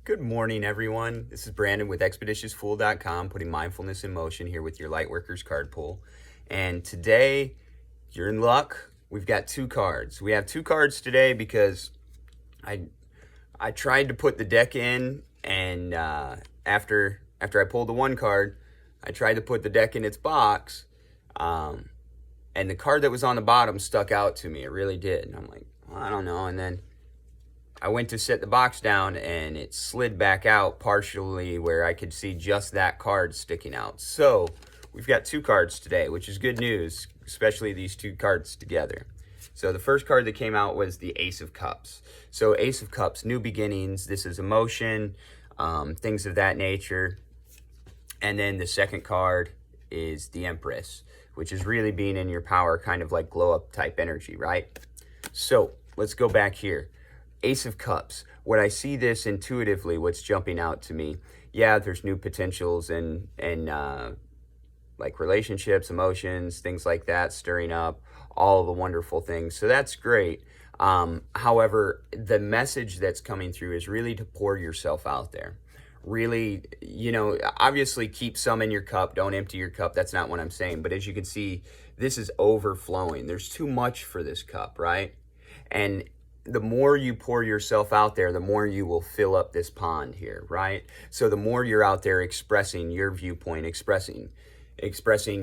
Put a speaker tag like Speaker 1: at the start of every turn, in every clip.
Speaker 1: Good morning, everyone. This is Brandon with ExpeditiousFool.com, putting mindfulness in motion here with your Lightworkers card pull. And today, you're in luck. We've got two cards. We have two cards today because I tried to put the deck in, and after I pulled the one card, I tried to put the deck in its box, and the card that was on the bottom stuck out to me. It really did. And I'm like, well, I don't know. And then I went to set the box down and it slid back out partially where I could see just that card sticking out. So we've got two cards today, which is good news, especially these two cards together. So the first card that came out was the Ace of Cups. So Ace of Cups, new beginnings. This is emotion, things of that nature. And then the second card is the Empress, which is really being in your power, kind of like glow up type energy, right? So let's go back here. Ace of Cups. When I see this intuitively, what's jumping out to me, yeah, there's new potentials and like relationships, emotions, things like that, stirring up, all the wonderful things. So that's great. However, the message that's coming through is really to pour yourself out there. Really, obviously keep some in your cup. Don't empty your cup. That's not what I'm saying. But as you can see, this is overflowing. There's too much for this cup, right? And the more you pour yourself out there, the more you will fill up this pond here, right? So the more you're out there expressing your viewpoint, expressing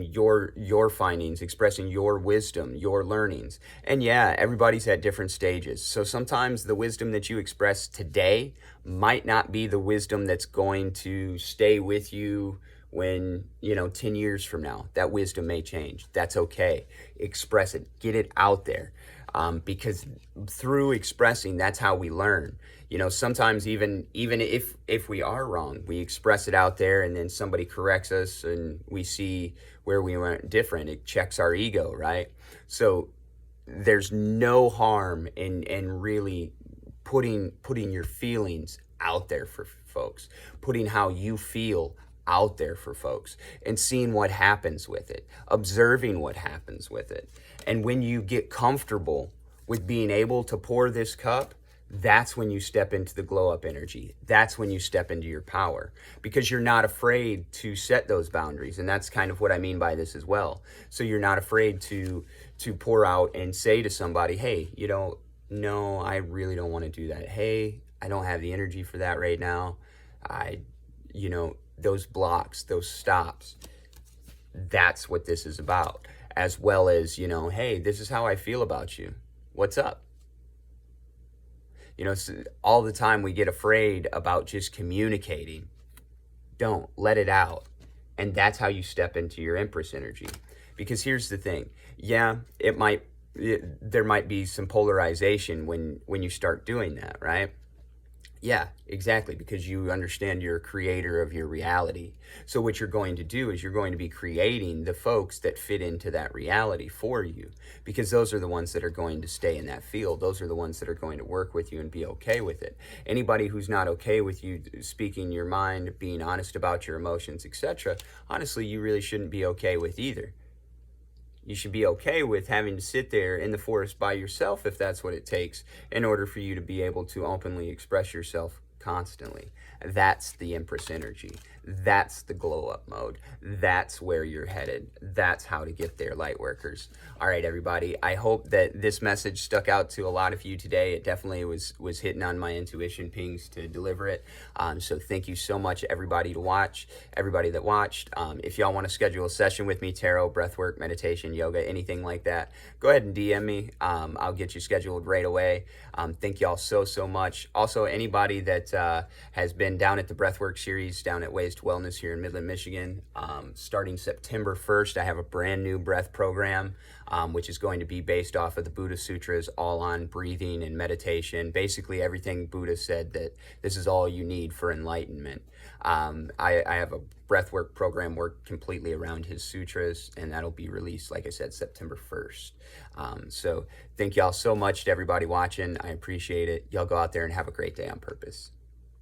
Speaker 1: your findings, expressing your wisdom, your learnings. And yeah, everybody's at different stages. So sometimes the wisdom that you express today might not be the wisdom that's going to stay with you when, 10 years from now. That wisdom may change. That's okay. Express it. Get it out there. Because through expressing, that's how we learn. Sometimes even if we are wrong, we express it out there and then somebody corrects us and we see where we went different. It checks our ego, right? So there's no harm in really putting your feelings out there for folks, putting how you feel out there for folks and seeing what happens with it, observing what happens with it. And when you get comfortable with being able to pour this cup, that's when you step into the glow up energy. That's when you step into your power because you're not afraid to set those boundaries. And that's kind of what I mean by this as well. So you're not afraid to pour out and say to somebody, hey, no, I really don't want to do that. Hey, I don't have the energy for that right now. Those blocks, those stops, that's what this is about. As well as, hey, this is how I feel about you. What's up? All the time we get afraid about just communicating. Don't let it out. And that's how you step into your Empress energy. Because here's the thing. Yeah, there might be some polarization when you start doing that, right? Yeah, exactly, because you understand you're a creator of your reality. So what you're going to do is you're going to be creating the folks that fit into that reality for you, because those are the ones that are going to stay in that field. Those are the ones that are going to work with you and be okay with it. Anybody who's not okay with you speaking your mind, being honest about your emotions, etc., honestly, you really shouldn't be okay with either. You should be okay with having to sit there in the forest by yourself if that's what it takes in order for you to be able to openly express yourself constantly. That's the Empress energy. That's the glow up mode. That's where you're headed. That's how to get there, Lightworkers. All right, everybody. I hope that this message stuck out to a lot of you today. It definitely was hitting on my intuition pings to deliver it. So thank you so much, everybody that watched. If y'all want to schedule a session with me, tarot, breathwork, meditation, yoga, anything like that, go ahead and DM me. I'll get you scheduled right away. Thank y'all so much. Also, anybody that has been down at the Breathwork series down at Ways to Wellness here in Midland, Michigan, starting September 1st, I have a brand new breath program, which is going to be based off of the Buddha Sutras, all on breathing and meditation. Basically, everything Buddha said that this is all you need for enlightenment. I have a breathwork program work completely around his sutras, and that'll be released, like I said, September 1st. So thank y'all so much to everybody watching. I appreciate it. Y'all go out there and have a great day on purpose.